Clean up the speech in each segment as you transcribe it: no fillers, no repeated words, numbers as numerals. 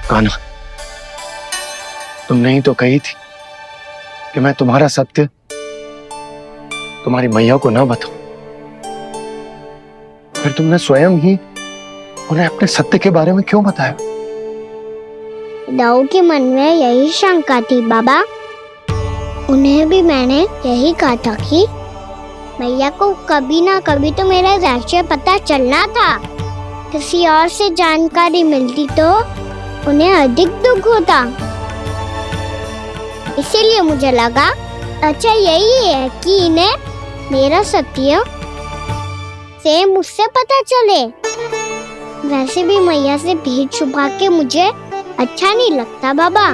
कान्हा, तुमने ही तो कही थी कि मैं तुम्हारा सत्य तुम्हारी मैया को ना बताऊं। फिर तुमने स्वयं ही उन्हें अपने सत्य के बारे में क्यों बताया? दाऊ के मन में यही शंका थी बाबा। उन्हें भी मैंने यही कहा था कि मैया को कभी ना कभी तो मेरा रहस्य पता चलना था। किसी और से जानकारी मिलती तो उन्हें अधिक दुख होता। इसीलिए मुझे लगा अच्छा यही है कि इन्हें मेरा सत्य से मुझसे पता चले। वैसे भी मैया से भेद छुपा के मुझे अच्छा नहीं लगता बाबा।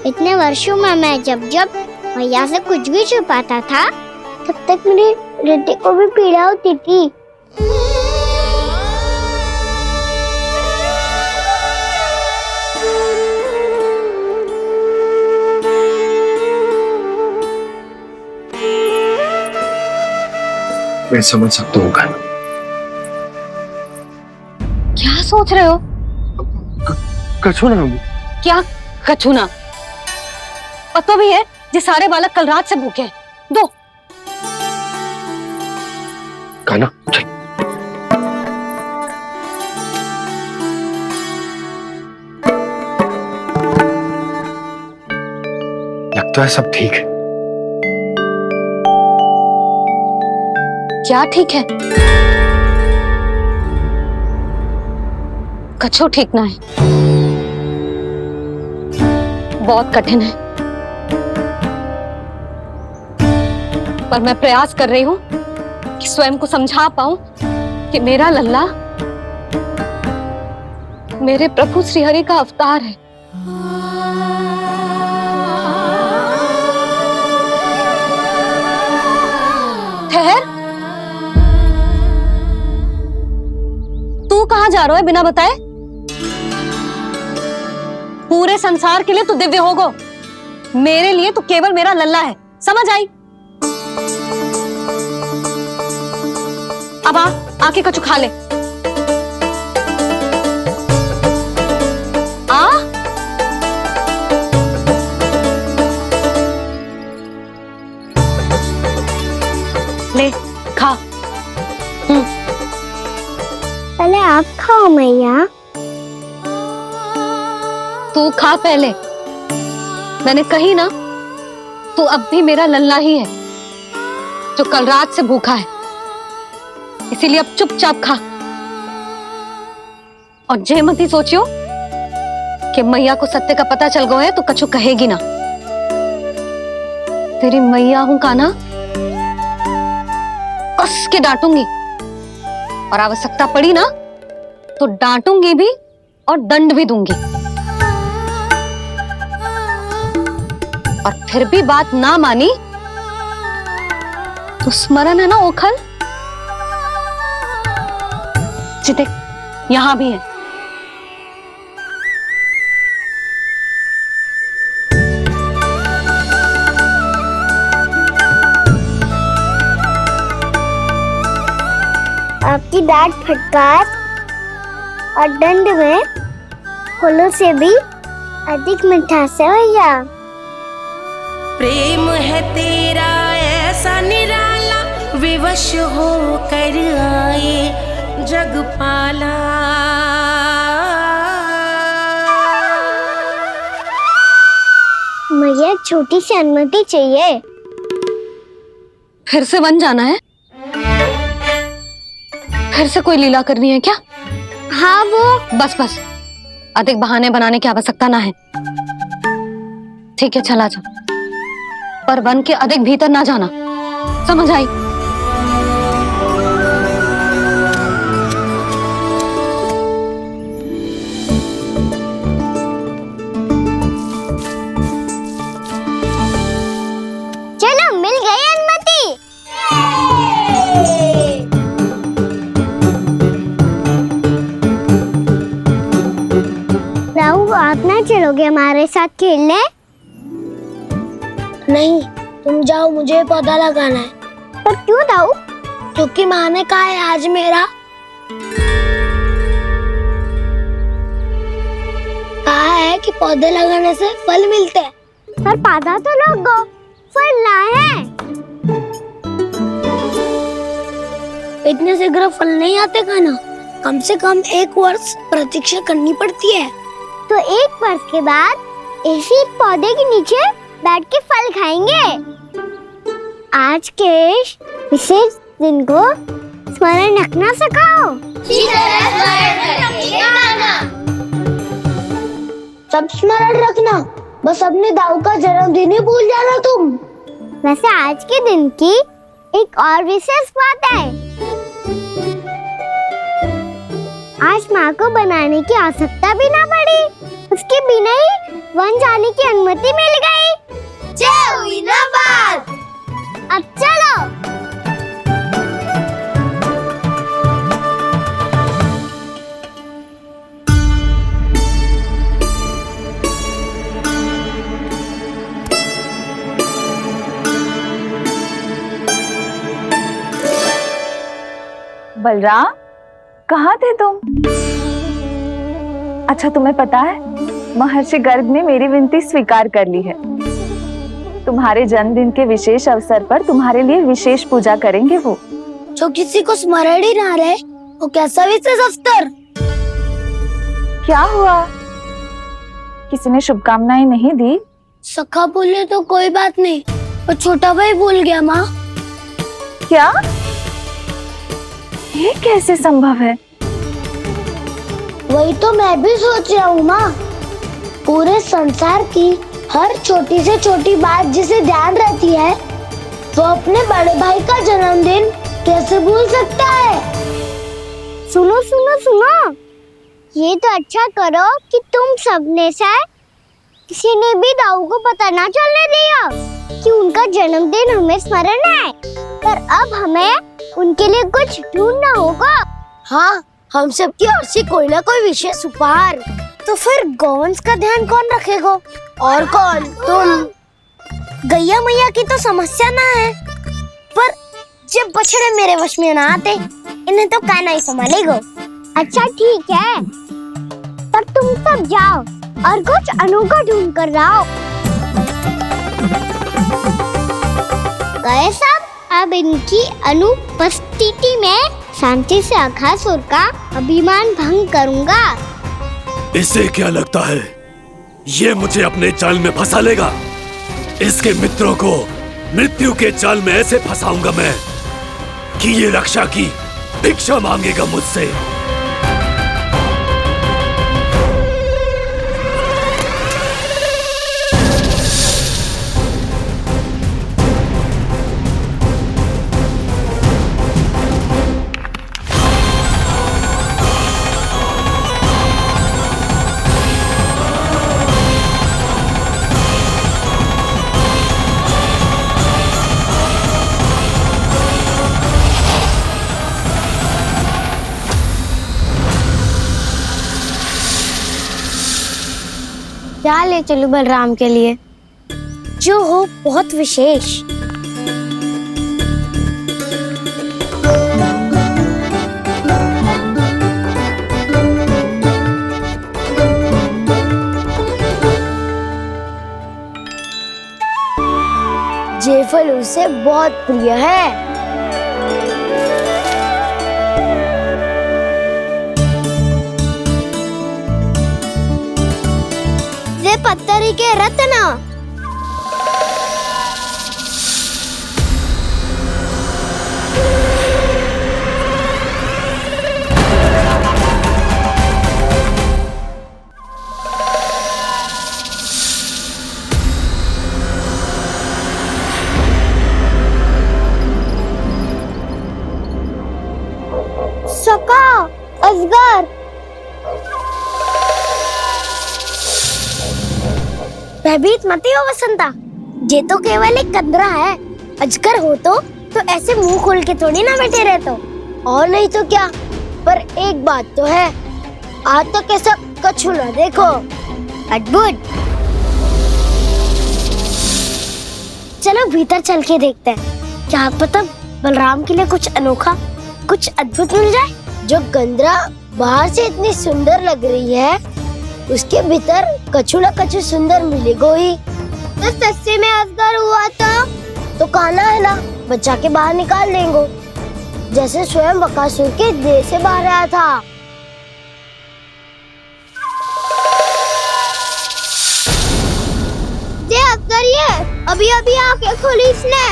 इतने वर्षों में मैं जब जब मैया से कुछ भी छुपाता था तब तक मेरी हृदय को भी पीड़ा होती थी। मैं समझ सकता हूँ कान्हा। क्या सोच रहे हो? कछु ना। क्या कछूना? पता भी है ये सारे बालक कल रात से भूखे हैं। दो। कान्हा चल। लगता है सब ठीक है। क्या ठीक है? कछु ठीक ना है। बहुत कठिन है, पर मैं प्रयास कर रही हूं कि स्वयं को समझा पाऊं कि मेरा लल्ला मेरे प्रभु श्रीहरि का अवतार है। ठहर, तू कहां जा रहा है बिना बताए? पूरे संसार के लिए तू दिव्य होगो, मेरे लिए तू केवल मेरा लल्ला है। समझ आई? अब आके कछु खा ले। आ ले खा। पहले आप खाओ मैया। तू खा पहले। मैंने कही ना, तू अब भी मेरा लल्ला ही है जो कल रात से भूखा है। इसीलिए अब चुपचाप खा और जे मत ही सोचियो कि मैया को सत्य का पता चल गया है तो कछु कहेगी ना। तेरी मैया हूं कान्हा, कस के डांटूंगी और आवश्यकता पड़ी ना तो डांटूंगी भी और दंड भी दूंगी। और फिर भी बात ना मानी तो स्मरण है ना ओखल? देख यहां भी है। आपकी डांट फटकार और दंड में फूलों से भी अधिक मिठास है भैया। प्रेम है तेरा ऐसा निराला, विवश हो कर आए जगपाला। मुझे छोटी सी अनुमति चाहिए। फिर से वन जाना है? फिर से कोई लीला करनी है क्या? हाँ वो। बस बस, अधिक बहाने बनाने की आवश्यकता ना है। ठीक है चला जा, पर वन के अधिक भीतर ना जाना। समझ आई? चलो मिल गई अनुमति। राहु आप ना चलोगे हमारे साथ खेलने? नहीं, तुम जाओ, मुझे पौधा लगाना है। पर क्यों दाऊ? क्योंकि माँ ने कहा है आज कि पौधे लगाने से फल मिलते हैं। पर पौधा तो लगो, फल ना है। इतने शीघ्र फल नहीं आते खाना, कम से कम 1 वर्ष प्रतीक्षा करनी पड़ती है। तो 1 वर्ष के बाद इसी पौधे के नीचे बैठ के फल खाएंगे। आज के इस विशेष दिन को स्मरण रखना सिखाओ। सब स्मरण रखना, बस अपने दाऊ का जन्मदिन ही भूल जाना तुम। वैसे आज के दिन की एक और विशेष बात है। आज माँ को बनाने की आवश्यकता भी ना पड़ी, उसके बिना ही वन जाने की अनुमति मिल गई। जय हुई ना बात। अब चलो। बलराम, कहाँ थे तुम? अच्छा, तुम्हें पता है महर्षि गर्ग ने मेरी विनती स्वीकार कर ली है। तुम्हारे जन्मदिन के विशेष अवसर पर तुम्हारे लिए विशेष पूजा करेंगे वो। जो किसी को स्मरण ही ना रहे, वो कैसा विशेष अवसर? क्या हुआ? किसी ने शुभकामनाएं नहीं दी? सखा भूले तो कोई बात नहीं, पर छोटा भाई भूल गया माँ। क्या? ये कैसे संभव है? वही तो मैं भी सोच रहा हूँ माँ। पूरे संसार की हर छोटी से छोटी बात जिसे ध्यान रहती है, वो अपने बड़े भाई का जन्मदिन कैसे भूल सकता है? सुनो सुनो सुनो, ये तो अच्छा करो कि तुम सबने से किसी ने भी दाऊ को पता ना चलने दिया कि उनका जन्मदिन हमें स्मरण है। पर अब हमें उनके लिए कुछ ढूंढना होगा। हाँ, हम सबकी ओर से कोई ना कोई विशेष उपहार। तो फिर गौंस का ध्यान कौन रखेगा? और कौन? तुम। गैया मैया की तो समस्या ना है, पर जब बछड़े मेरे वश में ना आते, इन्हें तो कान्हा ही संभालेगा। अच्छा ठीक है, पर तुम सब जाओ और कुछ अनोखा ढूंढ कर लाओ। गए सब? अब इनकी अनुपस्थिति में शांति से अघासुर का अभिमान भंग करूंगा। इसे क्या लगता है ये मुझे अपने जाल में फंसा लेगा? इसके मित्रों को मृत्यु के जाल में ऐसे फंसाऊंगा मैं कि ये रक्षा की भिक्षा मांगेगा मुझसे। क्या ले चलूं बलराम के लिए, जो हो बहुत विशेष? ये फल उसे बहुत प्रिय है। ये पत्थरी के रत्न। सका, अजगर। भयभीत मत हो वसंता, ये तो केवल एक कंदरा है। अजगर हो तो ऐसे मुंह खोल के थोड़ी ना बैठे रहते। और नहीं तो क्या, पर एक बात तो है, आज तक ऐसा कछु ना देखो। अद्भुत। चलो भीतर चल के देखते हैं, क्या पता बलराम के लिए कुछ अनोखा, कुछ अद्भुत मिल जाए। जो कंदरा बाहर से इतनी सुंदर लग रही है, उसके भीतर कछु न कछु सुंदर मिलेगा ही। तो सच्चे में अजगर हुआ तो कहना है ना, बच्चा के बाहर निकाल देंगे, जैसे स्वयं बकासुर के देह से बाहर आया था। अभी अभी आंखें खोली इसने।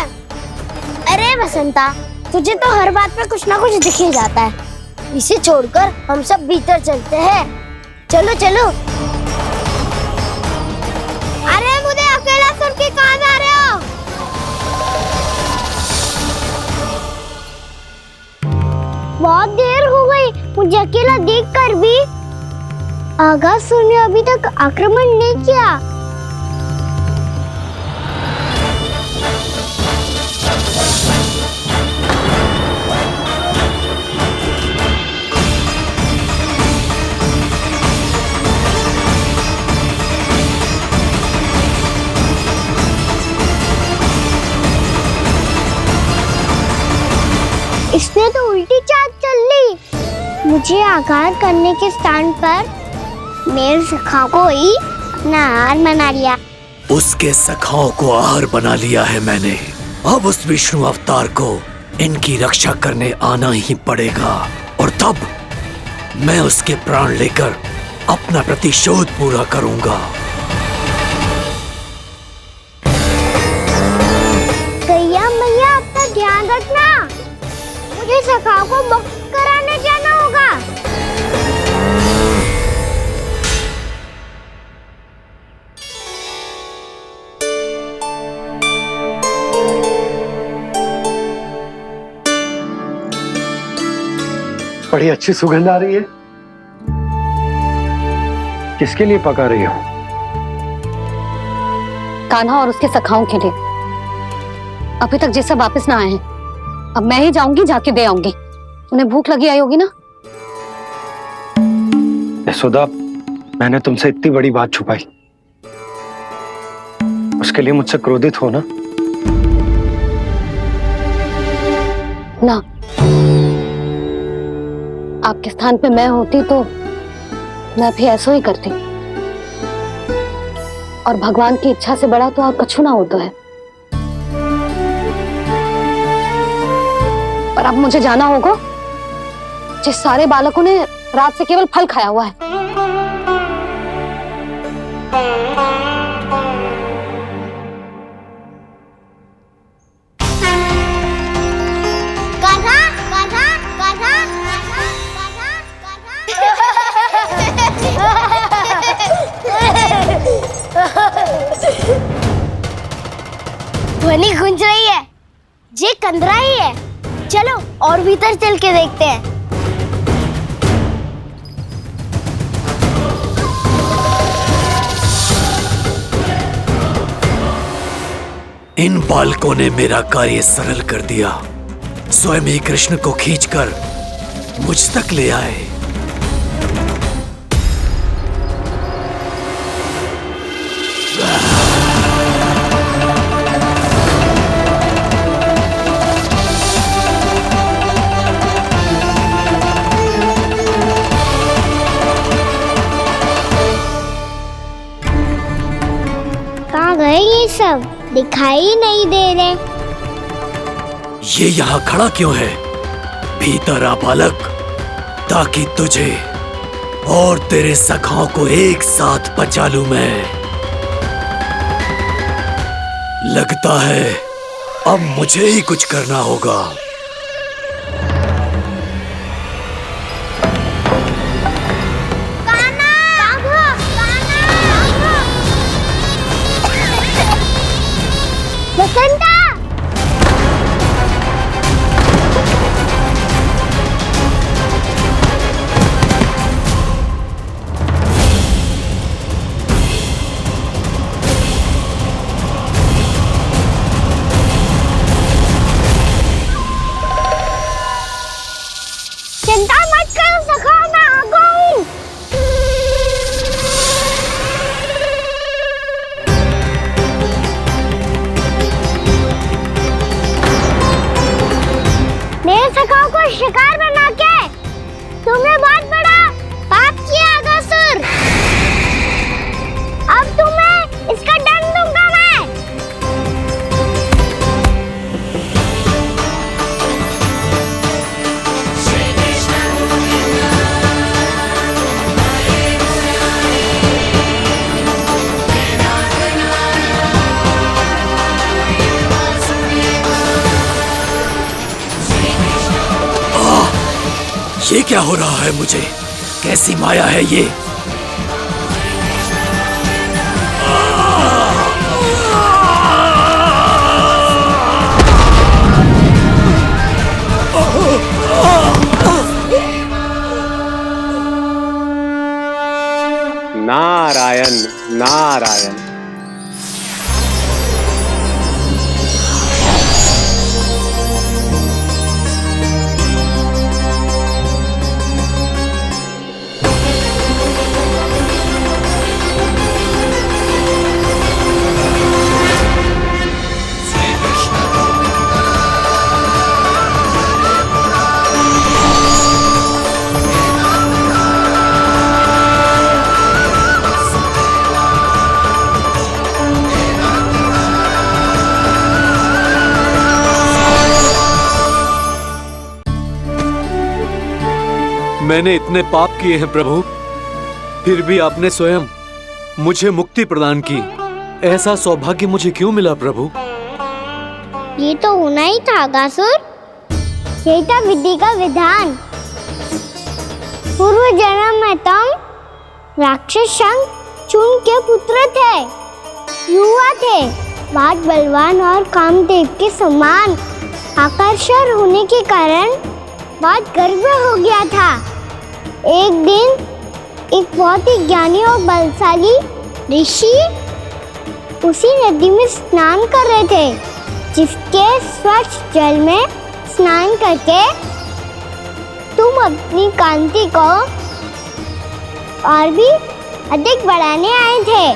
अरे बसंता, तुझे तो हर बात पे कुछ ना कुछ दिख ही जाता है। इसे छोड़कर हम सब भीतर चलते हैं। चलो चलो। अरे मुझे अकेला सुन के कहाँ जा रहे हो? बहुत देर हो गई, मुझे अकेला देखकर भी। अगासुर ने अभी तक आक्रमण नहीं किया। इसने तो उल्टी चाल चल ली। मुझे आघात करने के स्थान पर मेरे सखा को ही अपना आहार बना लिया। उसके सखाओं को आहार बना लिया है मैंने। अब उस विष्णु अवतार को इनकी रक्षा करने आना ही पड़ेगा, और तब मैं उसके प्राण लेकर अपना प्रतिशोध पूरा करूंगा। गैया मैया, अपना ध्यान रखना। मुझे सखा को मुक्त कराने जाना होगा। बड़ी अच्छी सुगंध आ रही है। किसके लिए पका रही हो? कान्हा और उसके सखाओं के लिए। अभी तक जैसा वापस ना आए हैं, अब मैं ही जाऊंगी, जाके दे आऊंगी। उन्हें भूख लगी आई होगी ना। यशोदा, मैंने तुमसे इतनी बड़ी बात छुपाई, उसके लिए मुझसे क्रोधित हो ना? ना, आपके स्थान पे मैं होती तो मैं भी ऐसा ही करती। और भगवान की इच्छा से बड़ा तो और कछु ना होता है। पर अब मुझे जाना होगा। जिस सारे बालकों ने रात से केवल फल खाया हुआ है। कान्हा, कान्हा, कान्हा, कान्हा, ध्वनि गूंज रही है। ये कंदरा ही है। चलो और भीतर चल के देखते हैं। इन बालकों ने मेरा कार्य सरल कर दिया। स्वयं ही कृष्ण को खींचकर मुझ तक ले आए। कहाँ गए ये सब? दिखाई नहीं दे रहे। ये यहाँ खड़ा क्यों है? भीतर आ बालक, ताकि तुझे और तेरे सखाओं को एक साथ बचा लूं मैं। लगता है अब मुझे ही कुछ करना होगा। बसंता! चिंता मत करो सखा, मैं आ गई। ये क्या हो रहा है मुझे? कैसी माया है ये? नारायण नारायण। मैंने इतने पाप किए हैं प्रभु, फिर भी आपने स्वयं मुझे मुक्ति प्रदान की। ऐसा सौभाग्य मुझे क्यों मिला प्रभु? ये तो होना ही था अगासुर। यही था विधि का विधान। पूर्व जन्म में तुम राक्षस शंखचूड़ के पुत्र थे, युवा थे, बहुत बलवान और कामदेव के समान आकर्षण होने के कारण बहुत गर्व हो गया था। एक दिन एक बहुत ही ज्ञानी और बलशाली ऋषि उसी नदी में स्नान कर रहे थे, जिसके स्वच्छ जल में स्नान करके तुम अपनी कांति को और भी अधिक बढ़ाने आए थे।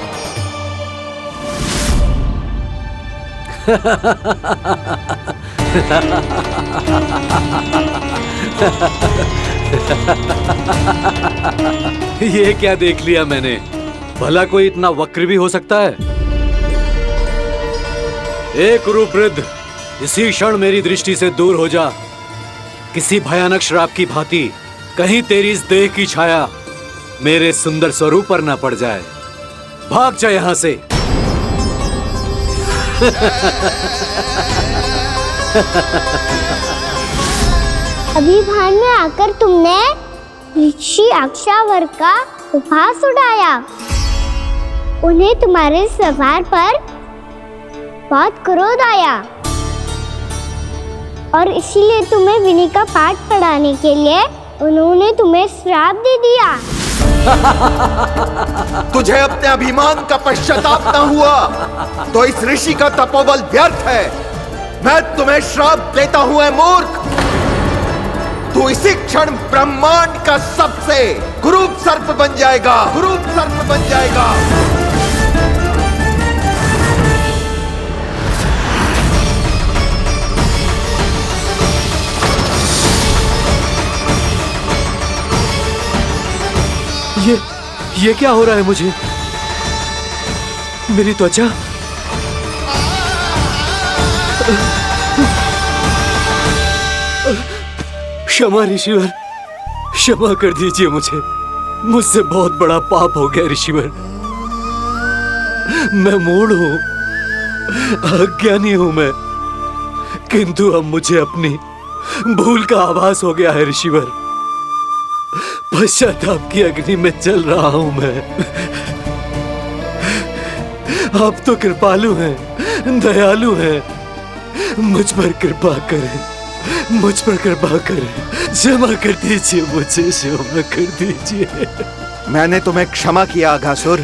ये क्या देख लिया मैंने? भला कोई इतना वक्र भी हो सकता है? एक रूपवृद्ध, इसी क्षण मेरी दृष्टि से दूर हो जा। किसी भयानक श्राप की भांति कहीं तेरी इस देह की छाया मेरे सुंदर स्वरूप पर न पड़ जाए। भाग जा यहां से। अभी भान में आकर तुमने ऋषि अक्षावर का उपहास उड़ाया। उन्हें तुम्हारे व्यवहार पर बहुत क्रोध आया और इसीलिए तुम्हें विनय का पाठ पढ़ाने के लिए उन्होंने तुम्हें श्राप दे दिया। तुझे अपने अभिमान का पश्चाताप न हुआ तो इस ऋषि का तपोबल व्यर्थ है। मैं तुम्हें श्राप देता हूं ऐ मूर्ख। तू इसी क्षण ब्रह्मांड का सबसे कुरूप सर्प बन जाएगा, कुरूप सर्प बन जाएगा। ये क्या हो रहा है मुझे? मेरी त्वचा क्षमा ऋषिवर, क्षमा कर दीजिए मुझे। मुझसे बहुत बड़ा पाप हो गया ऋषिवर। मैं मूढ़ हूं, अज्ञानी हूं मैं, किंतु अब मुझे अपनी भूल का आभास हो गया है ऋषिवर। पश्चाताप की अग्नि में जल रहा हूं मैं। आप तो कृपालु हैं, दयालु हैं, मुझ पर कृपा करें, मुझ पर कृपा करें। क्षमा कर दीजिए मुझे, क्षमा कर दीजिए। मैंने तुम्हें क्षमा किया अघासुर,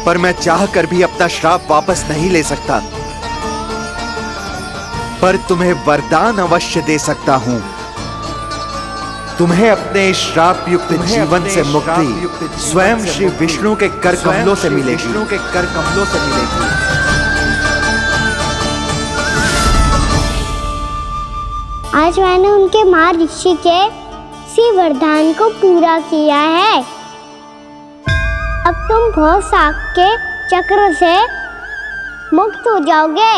पर मैं चाहकर भी अपना श्राप वापस नहीं ले सकता। पर तुम्हें वरदान अवश्य दे सकता हूं। तुम्हें अपने श्राप युक्त जीवन से मुक्ति स्वयं श्री विष्णु के कर कमलों से मिलेगी, विष्णु के कर कमलों से मिलेगी। आज मैंने उनके महर्षि के इसी वरदान को पूरा किया है। अब तुम भव साग के चक्र से मुक्त हो जाओगे।